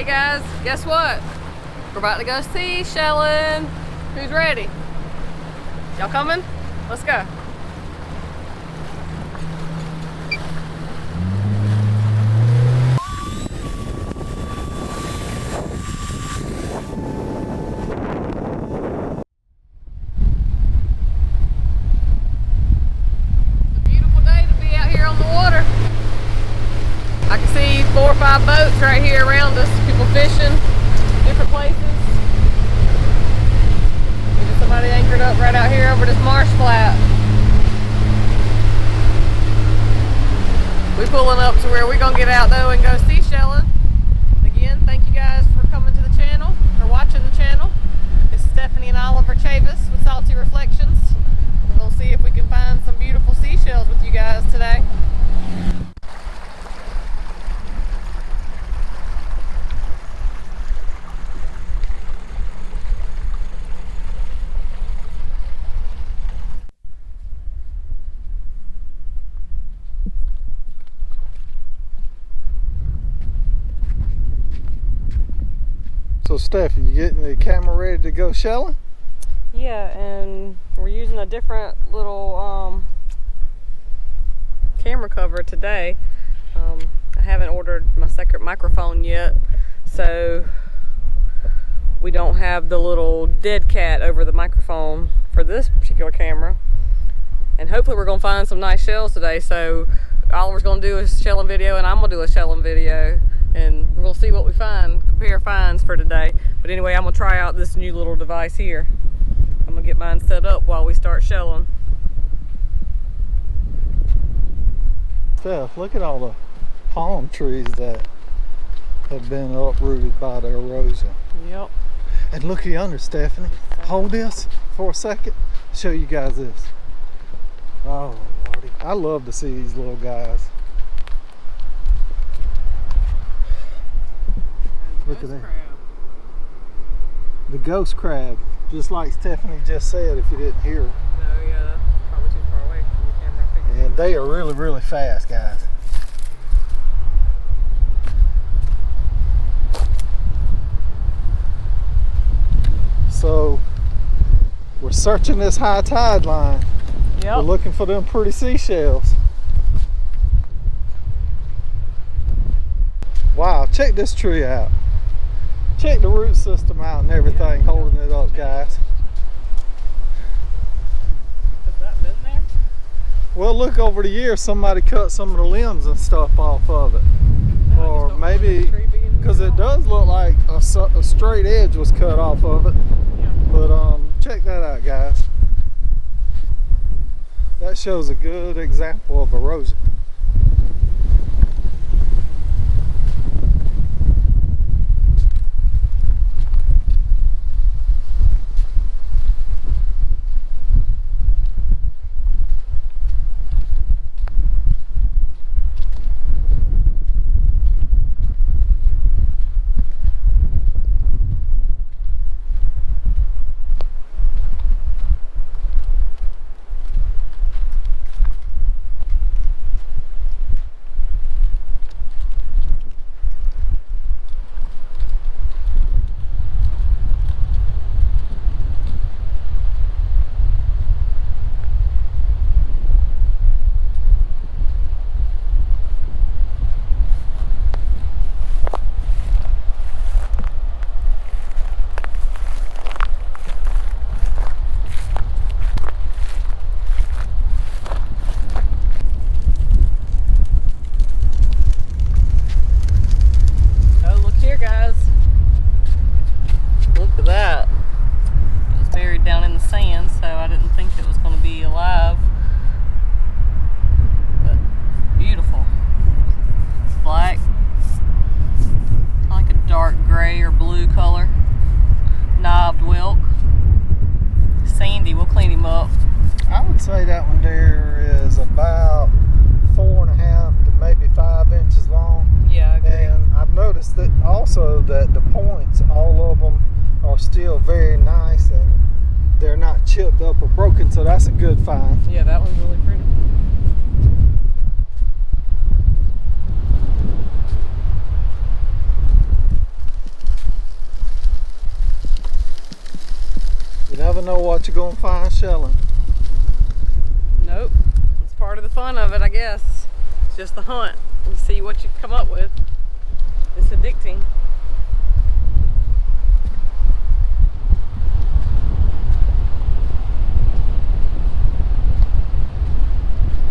Hey guys, guess what? We're about to go seashelling. Who's ready? Y'all coming? Let's go. It's a beautiful day to be out here on the water. I can see 4 or 5 boats right here around us. People fishing, different places. There's somebody anchored up right out here over this marsh flat. We pulling up to where we're gonna get out though and go seashelling. Again, thank you guys for coming to the channel or watching the channel. It's Stephanie and Oliver Chavis with Salty Reflections. We're gonna see if we can find some beautiful seashells with you guys today. So Steph, you getting the camera ready to go shelling? Yeah, and we're using a different little camera cover today. I haven't ordered my second microphone yet, so we don't have the little dead cat over the microphone for this particular camera. And hopefully we're gonna find some nice shells today. So Oliver's gonna do a shelling video and I'm gonna do a shelling video. And we're gonna see what we find, compare finds for today. But anyway, I'm gonna try out this new little device here. I'm gonna get mine set up while we start shelling. Steph, look at all the palm trees that have been uprooted by the erosion. Yep. And look yonder, Stephanie. Hold this for a second. Show you guys this. Oh, Lordy. I love to see these little guys. Look at that. The ghost crab, just like Stephanie just said, if you didn't hear her. No, yeah, that's probably too far away from the camera, I think. And they are really, really fast, guys. So, we're searching this high tide line. Yep. We're looking for them pretty seashells. Wow, check this tree out. Check the root system out and everything holding it up, guys. Has that been there? Well, look, over the years somebody cut some of the limbs and stuff off of it. No, Or maybe, because it does look like a straight edge was cut off of it. Yeah. But check that out, guys. That shows a good example of erosion. Say that one there is about 4.5 to maybe 5 inches long. Yeah, I agree. And I've noticed that also that the points, all of them are still very nice and they're not chipped up or broken, so that's a good find. Yeah, that one's really pretty. gonna find shelling. Nope. It's part of the fun of it, I guess. It's just the hunt. You see what you come up with. It's addicting.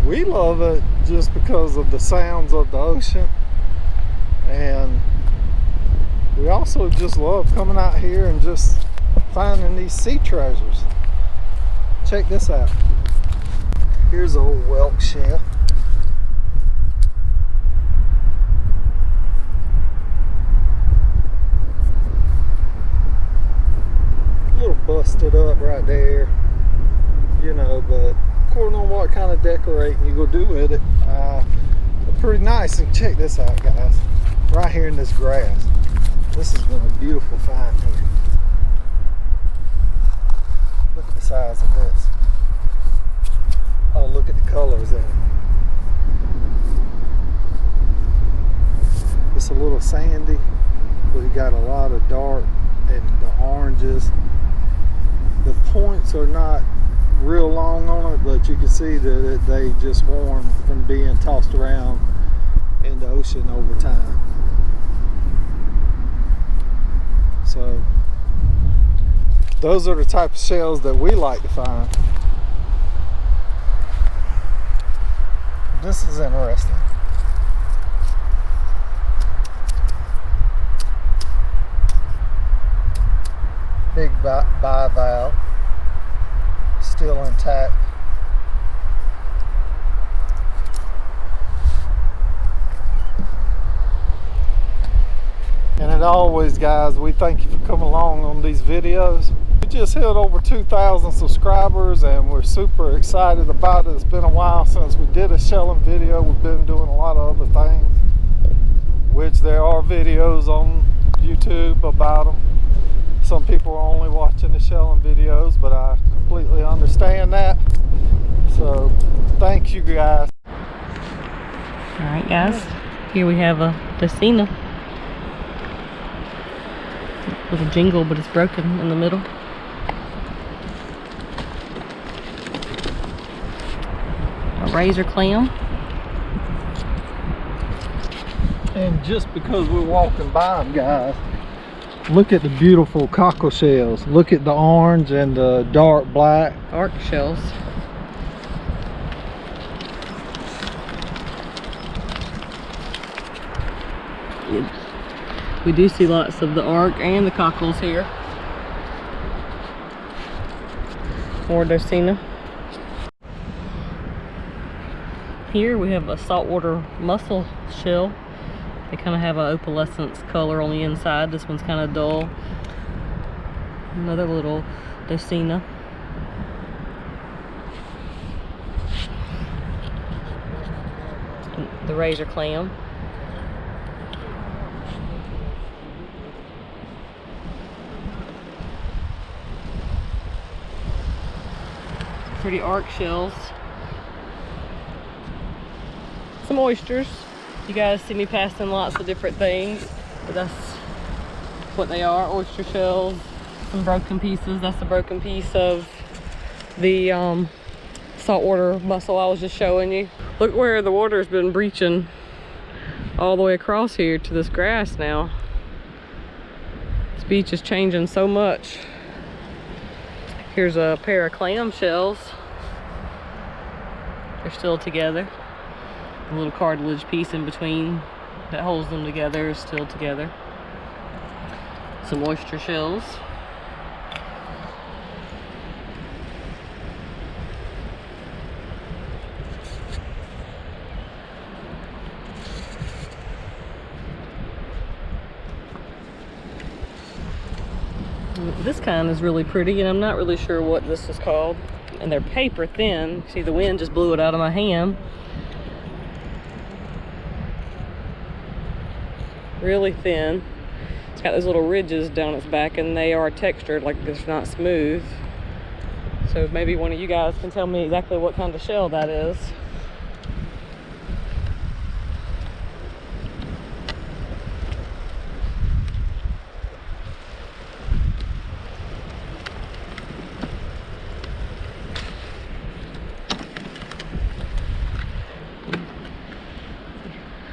We love it just because of the sounds of the ocean, and we also just love coming out here and just finding these sea treasures. Check this out. Here's an old whelk shell. A little busted up right there, you know, but according on what kind of decorating you go do with it, pretty nice. And check this out, guys, right here in this grass. This has been a beautiful find here. Look at the size of this. Oh, look at the colors in it. It's a little sandy, but it got a lot of dark and the oranges. The points are not real long on it, but you can see that they just worn from being tossed around in the ocean over time. So those are the type of shells that we like to find. This is interesting. Big bivalve, still intact. And as always, guys, we thank you for coming along on these videos. We just hit over 2,000 subscribers and we're super excited about it. It's been a while since we did a shelling video. We've been doing a lot of other things, which there are videos on YouTube about them. Some people are only watching the shelling videos, but I completely understand that. So thank you, guys. All right, guys. Here we have a Dacina. Little jingle, but it's broken in the middle. A razor clam. And just because we're walking by them, guys, look at the beautiful cockle shells. Look at the orange and the dark black. Arc shells. We do see lots of the arc and the cockles here. More Dacina. Here we have a saltwater mussel shell. They kind of have an opalescence color on the inside. This one's kind of dull. Another little Dacina. The razor clam. Pretty arc shells. Some oysters. You guys see me passing lots of different things, but that's what they are, oyster shells. Some broken pieces. That's the broken piece of the saltwater mussel I was just showing you. Look where the water's been breaching all the way across here to this grass now. This beach is changing so much. Here's a pair of clam shells. They're still together. The little cartilage piece in between that holds them together is still together. Some oyster shells. This kind is really pretty, and I'm not really sure what this is called. And they're paper thin. See, the wind just blew it out of my hand. Really thin. It's got those little ridges down its back, and they are textured, like it's not smooth. So maybe one of you guys can tell me exactly what kind of shell that is.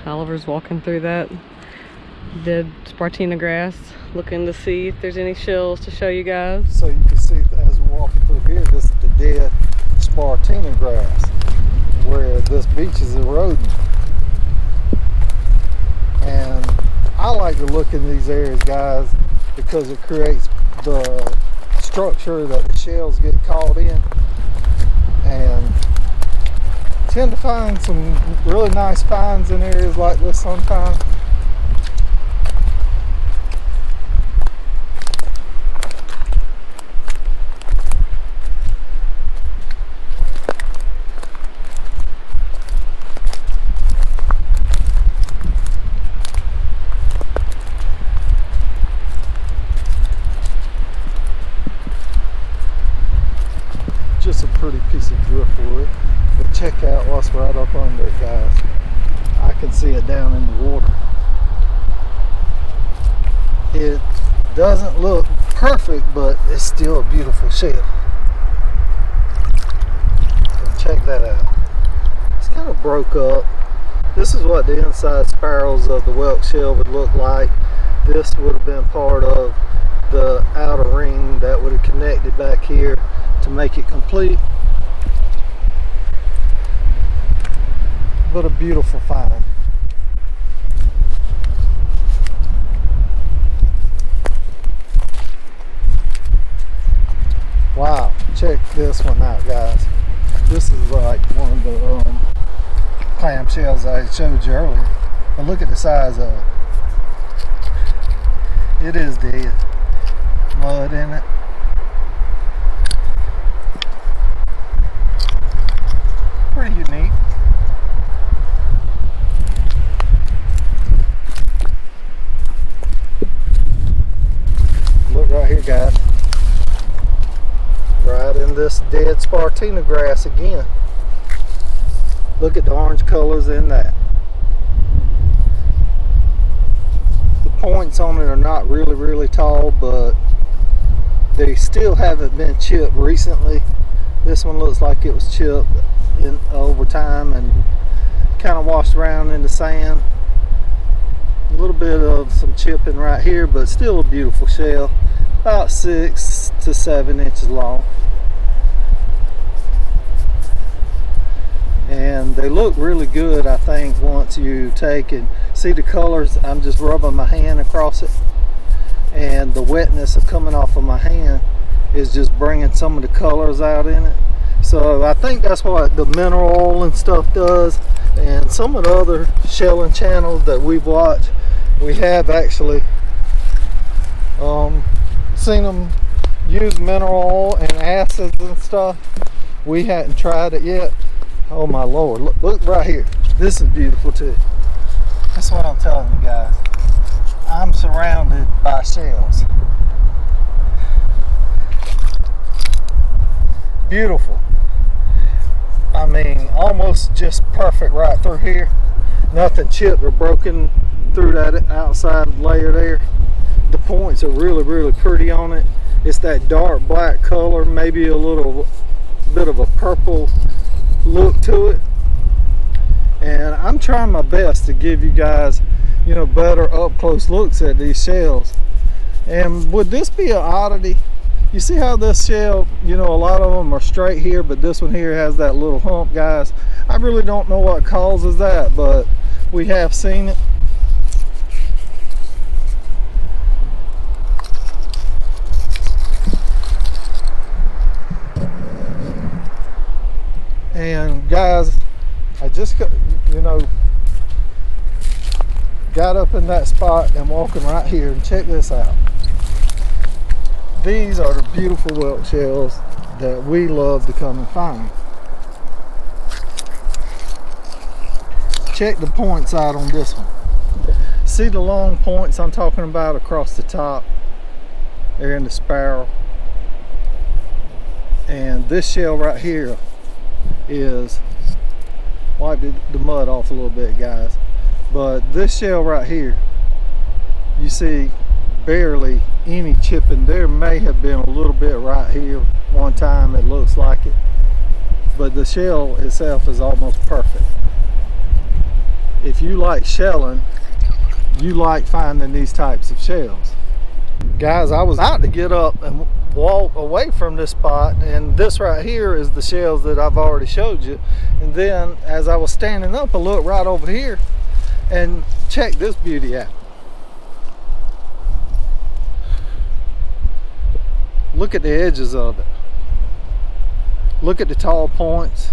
Oliver's walking through that dead Spartina grass, looking to see if there's any shells to show you guys. So you can see as we're walking through here, this is the dead Spartina grass where this beach is eroding. And I like to look in these areas, guys, because it creates the structure that the shells get caught in, and tend to find some really nice finds in areas like this sometimes. Just a pretty piece of driftwood, but check out what's right up under it, guys. I can see it down in the water. It doesn't look perfect, but it's still a beautiful shell. And check that out. It's kind of broke up. This is what the inside spirals of the whelk shell would look like. This would have been part of the outer ring that would have connected back here to make it complete. But a beautiful find. Wow, check this one out, guys. This is like one of the clam shells I showed you earlier. But look at the size of it. It is dead. Mud in it. Pretty unique. Look right here, guys. Right in this dead Spartina grass again. Look at the orange colors in that. The points on it are not really tall, but they still haven't been chipped recently. This one looks like it was chipped over time and kind of washed around in the sand. A little bit of some chipping right here, but still a beautiful shell, about 6 to 7 inches long. And they look really good, I think, once you take and see the colors. I'm just rubbing my hand across it, and the wetness of coming off of my hand is just bringing some of the colors out in it. So I think that's what the mineral oil and stuff does. And some of the other shelling channels that we've watched, we have actually seen them use mineral oil and acids and stuff. We hadn't tried it yet. Oh my Lord, look right here. This is beautiful too. That's what I'm telling you guys. I'm surrounded by shells. Beautiful. I mean, almost just perfect right through here. Nothing chipped or broken through that outside layer there. The points are really pretty on it. It's that dark black color, maybe a little bit of a purple look to it. And I'm trying my best to give you guys, you know, better up close looks at these shells. And would this be an oddity? You see how this shell, you know, a lot of them are straight here, but this one here has that little hump, guys. I really don't know what causes that, but we have seen it. And guys, I just got, you know, got up in that spot and walking right here, and check this out. These are the beautiful whelk shells that we love to come and find. Check the points out on this one. See the long points I'm talking about across the top? They're in the spiral. And this shell right here is, wipe the mud off a little bit, guys, but this shell right here, you see barely any chipping. There may have been a little bit right here one time, it looks like it, but the shell itself is almost perfect. if you like shelling, you like finding these types of shells. Guys, I was out to get up and walk away from this spot, and this right here is the shells that I've already showed you. And then as I was standing up, I looked right over here and check this beauty out. Look at the edges of it. Look at the tall points.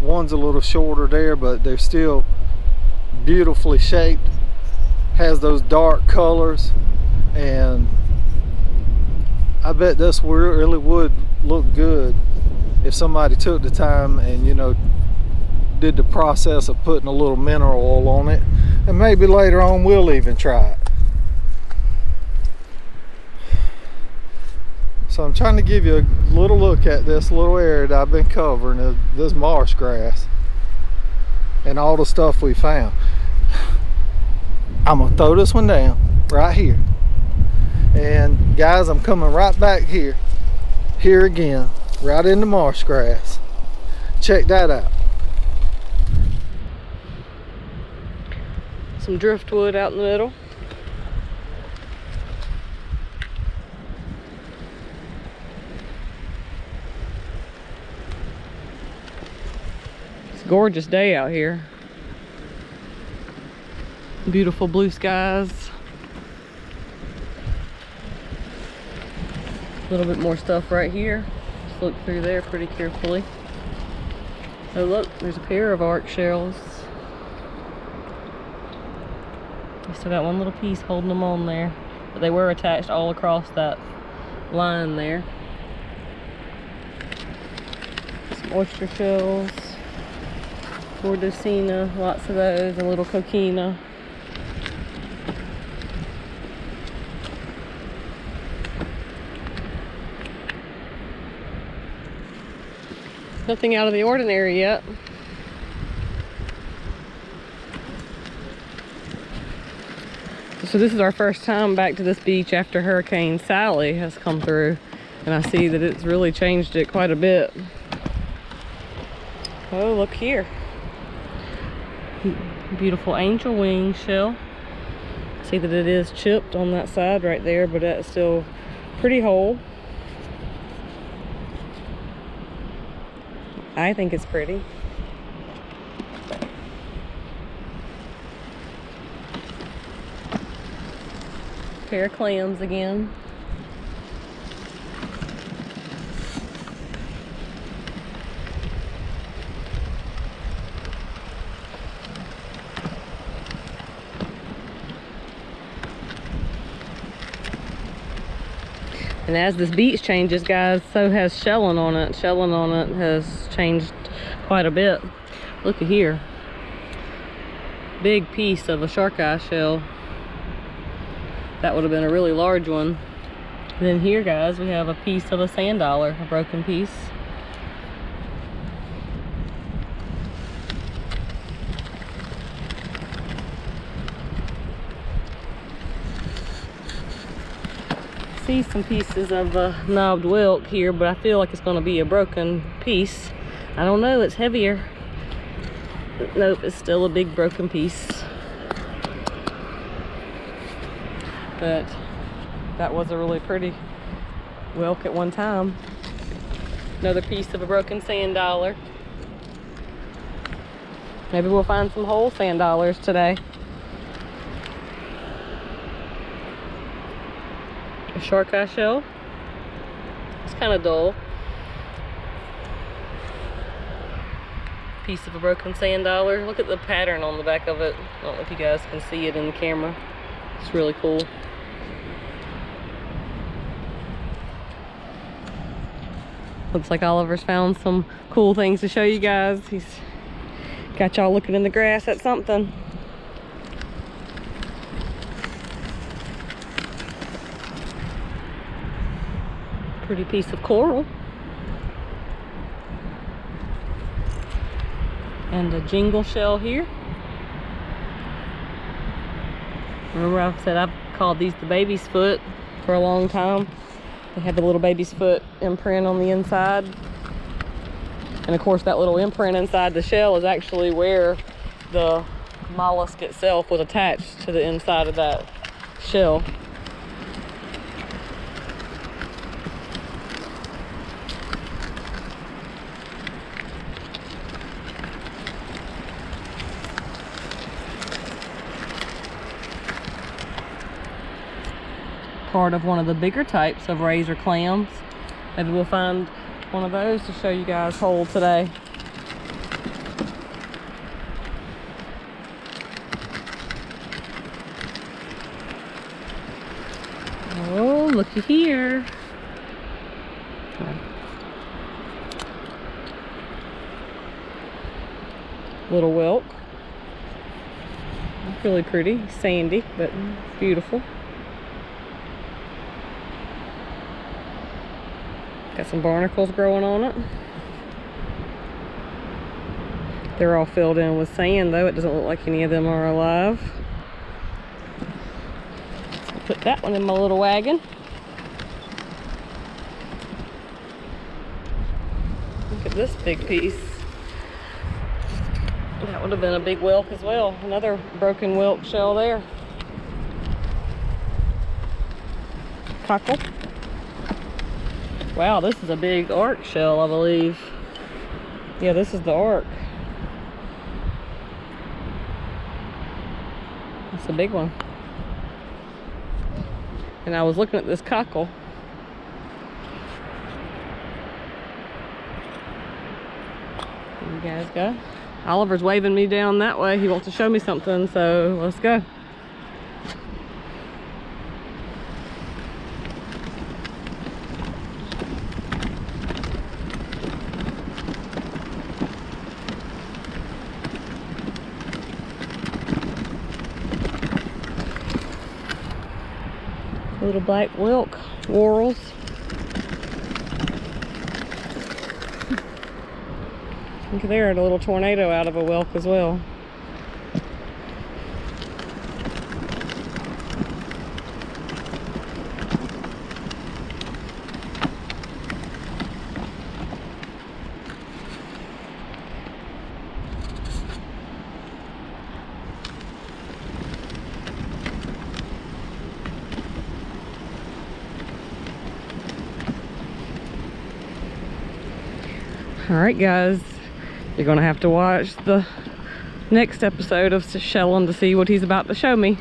One's a little shorter there, but they're still beautifully shaped. Has those dark colors, and I bet this really would look good if somebody took the time and, you know, did the process of putting a little mineral oil on it. And maybe later on we'll even try it. So I'm trying to give you a little look at this little area that I've been covering, this marsh grass and all the stuff we found. I'm gonna throw this one down right here. And guys, I'm coming right back here again, right in the marsh grass. Check that out. Some driftwood out in the middle. It's a gorgeous day out here. Beautiful blue skies. A little bit more stuff right here. Just look through there pretty carefully. Oh look, there's a pair of arch shells. You still got one little piece holding them on there, but they were attached all across that line there. Some oyster shells, Gordocina, lots of those, a little coquina. Nothing out of the ordinary yet. So this is our first time back to this beach after Hurricane Sally has come through, and I see that it's really changed it quite a bit. Oh, look here. Beautiful angel wing shell. See that it is chipped on that side right there, but that's still pretty whole. I think it's pretty. Pair of clams again. And as this beach changes, guys, so has shelling on it. Shelling on it has changed quite a bit. Look at here. Big piece of a shark eye shell. That would have been a really large one. Then here, guys, we have a piece of a sand dollar, a broken piece. See some pieces of knobbed whelk here, but I feel like it's going to be a broken piece. I don't know, it's heavier. Nope, it's still a big broken piece. But that was a really pretty whelk at one time. Another piece of a broken sand dollar. Maybe we'll find some whole sand dollars today. A shark eye shell. It's kind of dull. Piece of a broken sand dollar. Look at the pattern on the back of it. I don't know if you guys can see it in the camera. It's really cool. Looks like Oliver's found some cool things to show you guys. He's got y'all looking in the grass at something. Pretty piece of coral. And a jingle shell here. Remember I said I've called these the baby's foot for a long time. They have the little baby's foot imprint on the inside. And of course that little imprint inside the shell is actually where the mollusk itself was attached to the inside of that shell. Part of one of the bigger types of razor clams. Maybe we'll find one of those to show you guys whole today. Oh, looky here. Little whelk. Really pretty, sandy, but beautiful. Got some barnacles growing on it. They're all filled in with sand though. It doesn't look like any of them are alive. So put that one in my little wagon. Look at this big piece. That would have been a big whelk as well. Another broken whelk shell there. Cockle. Wow, this is a big arc shell, I believe. Yeah, this is the arc. That's a big one. And I was looking at this cockle. There you guys go. Oliver's waving me down that way. He wants to show me something, so let's go. Little black whelk whorls. Look there, a little tornado out of a whelk as well. All right, guys, you're gonna have to watch the next episode of Shelling to see what he's about to show me.